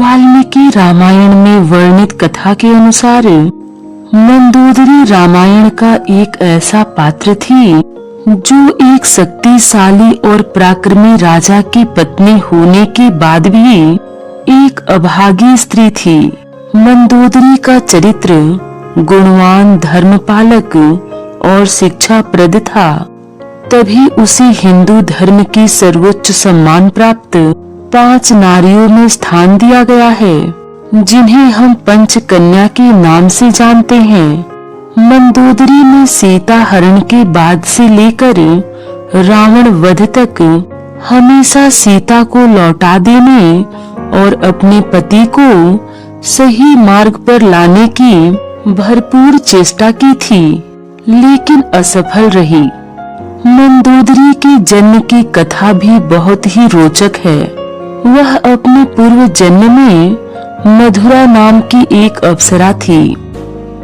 वाल्मीकि रामायण में वर्णित कथा के अनुसार मंदोदरी रामायण का एक ऐसा पात्र थी जो एक शक्तिशाली और पराक्रमी राजा की पत्नी होने के बाद भी एक अभागी स्त्री थी। मंदोदरी का चरित्र गुणवान, धर्मपालक और शिक्षाप्रद था। तभी उसे हिंदू धर्म की सर्वोच्च सम्मान प्राप्त 5 नारियों में स्थान दिया गया है, जिन्हें हम पंचकन्या के नाम से जानते हैं। मंदोदरी ने सीता हरण के बाद से लेकर रावण वध तक हमेशा सीता को लौटा देने और अपने पति को सही मार्ग पर लाने की भरपूर चेष्टा की थी, लेकिन असफल रही। मंदोदरी के जन्म की कथा भी बहुत ही रोचक है। वह अपने पूर्व जन्म में मधुरा नाम की एक अप्सरा थी।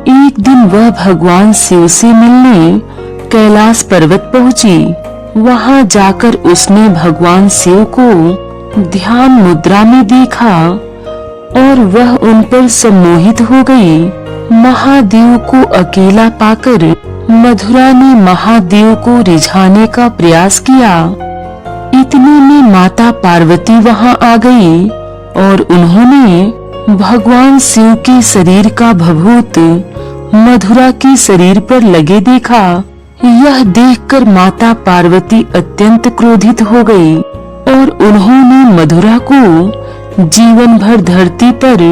एक दिन वह भगवान शिव से मिलने कैलाश पर्वत पहुंची। वहां जाकर उसने भगवान शिव को ध्यान मुद्रा में देखा और वह उन पर सम्मोहित हो गई। महादेव को अकेला पाकर मधुरा ने महादेव को रिझाने का प्रयास किया। इतने में माता पार्वती वहां आ गई और उन्होंने भगवान शिव के शरीर का भभूत मधुरा के शरीर पर लगे देखा। यह देखकर माता पार्वती अत्यंत क्रोधित हो गई और उन्होंने मधुरा को जीवन भर धरती पर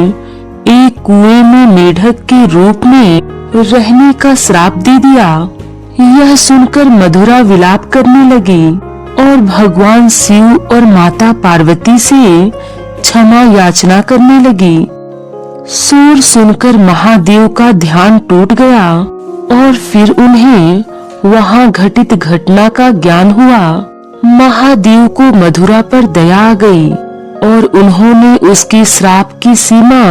एक कुएं में मेढक के रूप में रहने का श्राप दे दिया। यह सुनकर मधुरा विलाप करने लगी और भगवान शिव और माता पार्वती से क्षमा याचना करने लगी। शोर सुनकर महादेव का ध्यान टूट गया और फिर उन्हें वहां घटित घटना का ज्ञान हुआ। महादेव को मधुरा पर दया आ गई और उन्होंने उसके श्राप की सीमा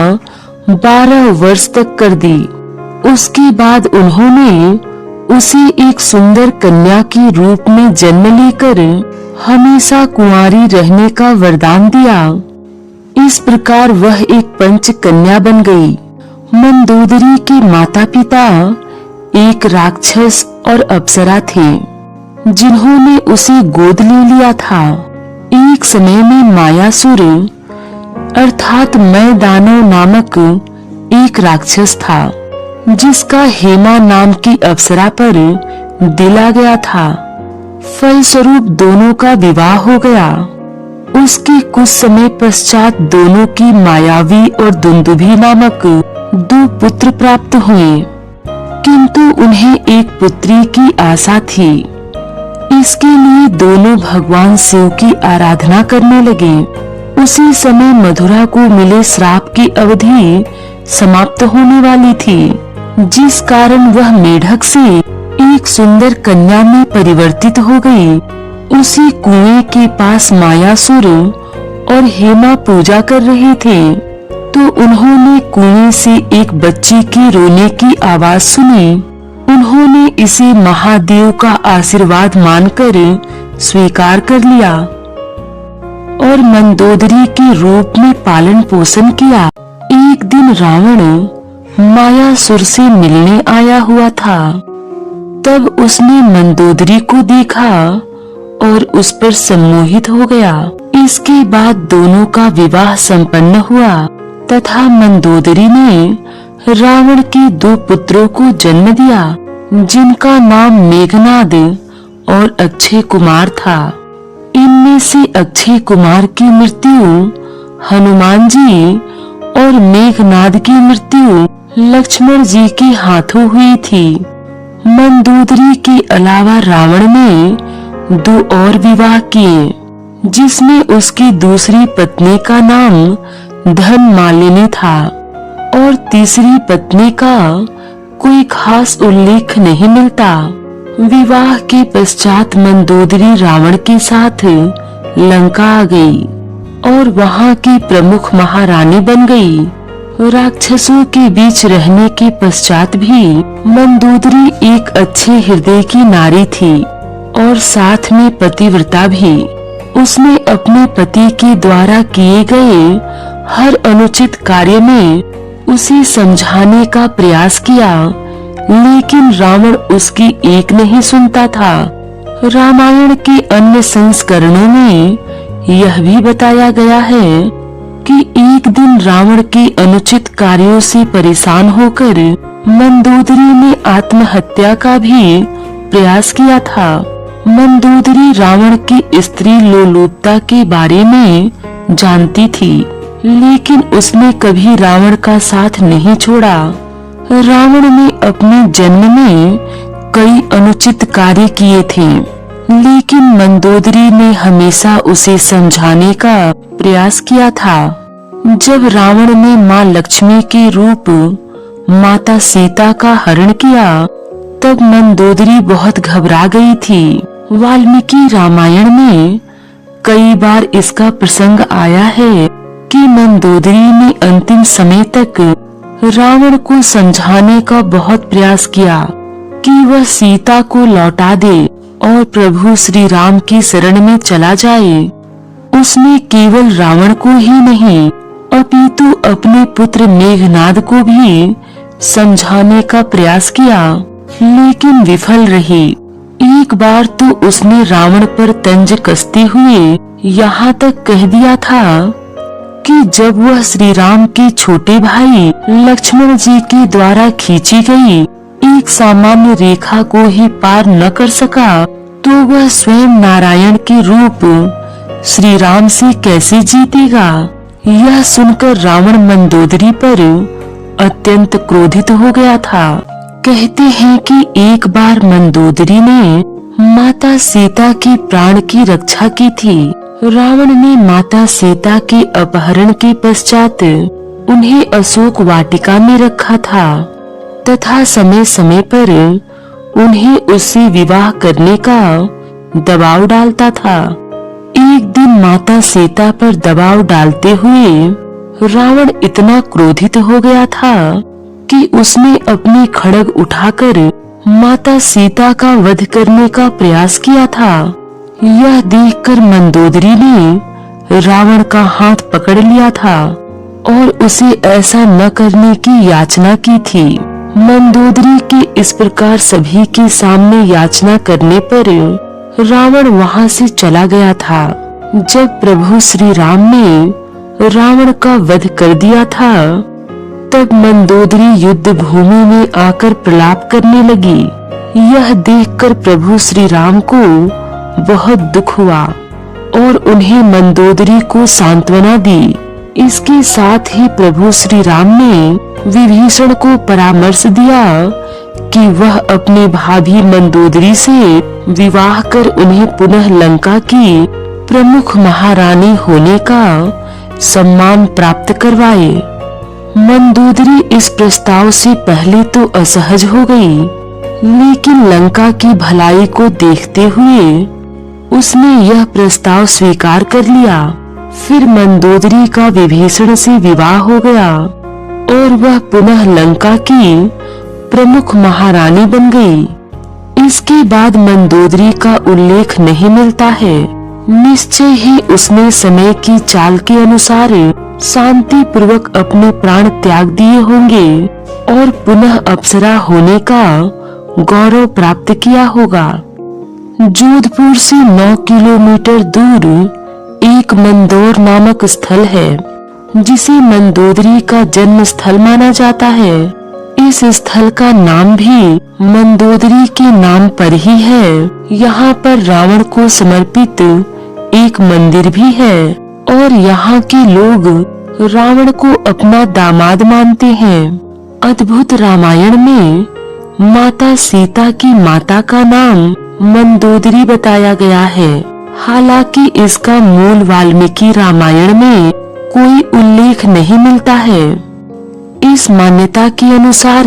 12 वर्ष तक कर दी। उसके बाद उन्होंने उसे एक सुंदर कन्या के रूप में जन्म लेकर हमेशा कुंवारी रहने का वरदान दिया। इस प्रकार वह एक पंच कन्या बन गई। मंदोदरी के माता पिता एक राक्षस और अप्सरा थे, जिन्होंने उसे गोद ले लिया था। एक समय में मायासुर अर्थात मैं दानव नामक एक राक्षस था, जिसका हेमा नाम की अप्सरा पर दिल आ गया था। फलस्वरूप दोनों का विवाह हो गया। उसके कुछ समय पश्चात दोनों की मायावी और दुंदुभी नामक 2 पुत्र प्राप्त हुए, किंतु उन्हें एक पुत्री की आशा थी। इसके लिए दोनों भगवान शिव की आराधना करने लगे। उसी समय मधुरा को मिले श्राप की अवधि समाप्त होने वाली थी, जिस कारण वह मेढक से एक सुंदर कन्या में परिवर्तित हो गई। उसी कुएं के पास मायासुर और हेमा पूजा कर रहे थे, तो उन्होंने कुएं से एक बच्ची के रोने की आवाज सुनी। उन्होंने इसे महादेव का आशीर्वाद मानकर स्वीकार कर लिया और मंदोदरी के रूप में पालन पोषण किया। एक दिन रावण मायासुर से मिलने आया हुआ था। तब उसने मंदोदरी को देखा और उस पर सम्मोहित हो गया। इसके बाद दोनों का विवाह संपन्न हुआ तथा मंदोदरी ने रावण के 2 पुत्रों को जन्म दिया, जिनका नाम मेघनाद और अक्षय कुमार था। इनमें से अक्षय कुमार की मृत्यु हनुमान जी और मेघनाद की मृत्यु लक्ष्मण जी के हाथों हुई थी। मंदोदरी के अलावा रावण ने 2 और विवाह किए, जिसमें उसकी दूसरी पत्नी का नाम धनमालिनी था और तीसरी पत्नी का कोई खास उल्लेख नहीं मिलता। विवाह के पश्चात मंदोदरी रावण के साथ लंका आ गई और वहां की प्रमुख महारानी बन गई। राक्षसों के बीच रहने के पश्चात भी मंदोदरी एक अच्छे हृदय की नारी थी और साथ में पतिव्रता भी। उसने अपने पति के द्वारा किए गए हर अनुचित कार्य में उसे समझाने का प्रयास किया, लेकिन रावण उसकी एक नहीं सुनता था। रामायण के अन्य संस्करणों में यह भी बताया गया है कि एक दिन रावण के अनुचित कार्यों से परेशान होकर मंदोदरी ने आत्महत्या का भी प्रयास किया था। मंदोदरी रावण की स्त्री लोलुपता के बारे में जानती थी, लेकिन उसने कभी रावण का साथ नहीं छोड़ा। रावण ने अपने जन्म में कई अनुचित कार्य किए थे, लेकिन मंदोदरी ने हमेशा उसे समझाने का प्रयास किया था। जब रावण ने मां लक्ष्मी के रूप माता सीता का हरण किया, तब मंदोदरी बहुत घबरा गई थी। वाल्मीकि रामायण में कई बार इसका प्रसंग आया है कि मंदोदरी ने अंतिम समय तक रावण को समझाने का बहुत प्रयास किया कि वह सीता को लौटा दे और प्रभु श्री राम की शरण में चला जाए। उसने केवल रावण को ही नहीं, अपितु अपने पुत्र मेघनाद को भी समझाने का प्रयास किया, लेकिन विफल रही। एक बार तो उसने रावण पर तंज कसते हुए यहाँ तक कह दिया था कि जब वह श्री राम के छोटे भाई लक्ष्मण जी के द्वारा खींची गई एक सामान्य रेखा को ही पार न कर सका, तो वह स्वयं नारायण के रूप श्री राम से कैसे जीतेगा। यह सुनकर रावण मंदोदरी पर अत्यंत क्रोधित हो गया था। कहते हैं कि एक बार मंदोदरी ने माता सीता के प्राण की रक्षा की थी। रावण ने माता सीता के अपहरण के पश्चात उन्हें अशोक वाटिका में रखा था तथा समय समय पर उन्हें उससे विवाह करने का दबाव डालता था। एक दिन माता सीता पर दबाव डालते हुए रावण इतना क्रोधित हो गया था कि उसने अपनी खड्ग उठाकर माता सीता का वध करने का प्रयास किया था। यह देखकर मंदोदरी ने रावण का हाथ पकड़ लिया था और उसे ऐसा न करने की याचना की थी। मंदोदरी के इस प्रकार सभी के सामने याचना करने पर रावण वहां से चला गया था। जब प्रभु श्री राम ने रावण का वध कर दिया था, तब मंदोदरी युद्ध भूमि में आकर प्रलाप करने लगी। यह देखकर प्रभु श्री राम को बहुत दुख हुआ और उन्हें मंदोदरी को सांत्वना दी। इसके साथ ही प्रभु श्री राम ने विभीषण को परामर्श दिया कि वह अपने भाभी मंदोदरी से विवाह कर उन्हें पुनः लंका की प्रमुख महारानी होने का सम्मान प्राप्त करवाए। मंदोदरी इस प्रस्ताव से पहले तो असहज हो गई, लेकिन लंका की भलाई को देखते हुए उसने यह प्रस्ताव स्वीकार कर लिया। फिर मंदोदरी का विभीषण से विवाह हो गया और वह पुनः लंका की प्रमुख महारानी बन गई। इसके बाद मंदोदरी का उल्लेख नहीं मिलता है। निश्चय ही उसने समय की चाल के अनुसार शांति पूर्वक अपने प्राण त्याग दिए होंगे और पुनः अप्सरा होने का गौरव प्राप्त किया होगा। जोधपुर से 9 किलोमीटर दूर एक मंदोर नामक स्थल है, जिसे मंदोदरी का जन्म स्थल माना जाता है। इस स्थल का नाम भी मंदोदरी के नाम पर ही है। यहाँ पर रावण को समर्पित एक मंदिर भी है और यहाँ के लोग रावण को अपना दामाद मानते हैं। अद्भुत रामायण में माता सीता की माता का नाम मंदोदरी बताया गया है। हालांकि इसका मूल वाल्मीकि रामायण में कोई उल्लेख नहीं मिलता है। इस मान्यता के अनुसार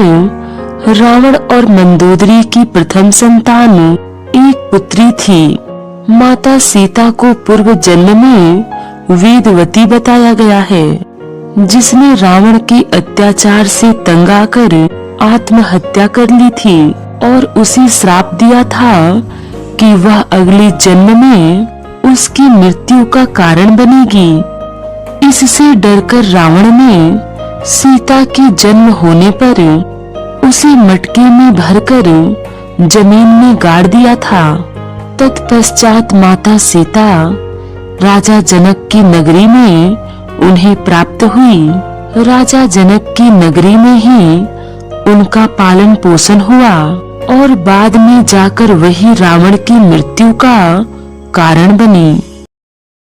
रावण और मंदोदरी की प्रथम संतान एक पुत्री थी। माता सीता को पूर्व जन्म में वेदवती बताया गया है, जिसने रावण के अत्याचार से तंग आकर आत्महत्या कर ली थी और उसे श्राप दिया था कि वह अगले जन्म में उसकी मृत्यु का कारण बनेगी। इससे डरकर रावण ने सीता के जन्म होने पर उसे मटके में भरकर जमीन में गाड़ दिया था। तत्पश्चात माता सीता राजा जनक की नगरी में उन्हें प्राप्त हुई। राजा जनक की नगरी में ही उनका पालन पोषण हुआ और बाद में जाकर वही रावण की मृत्यु का कारण बनी।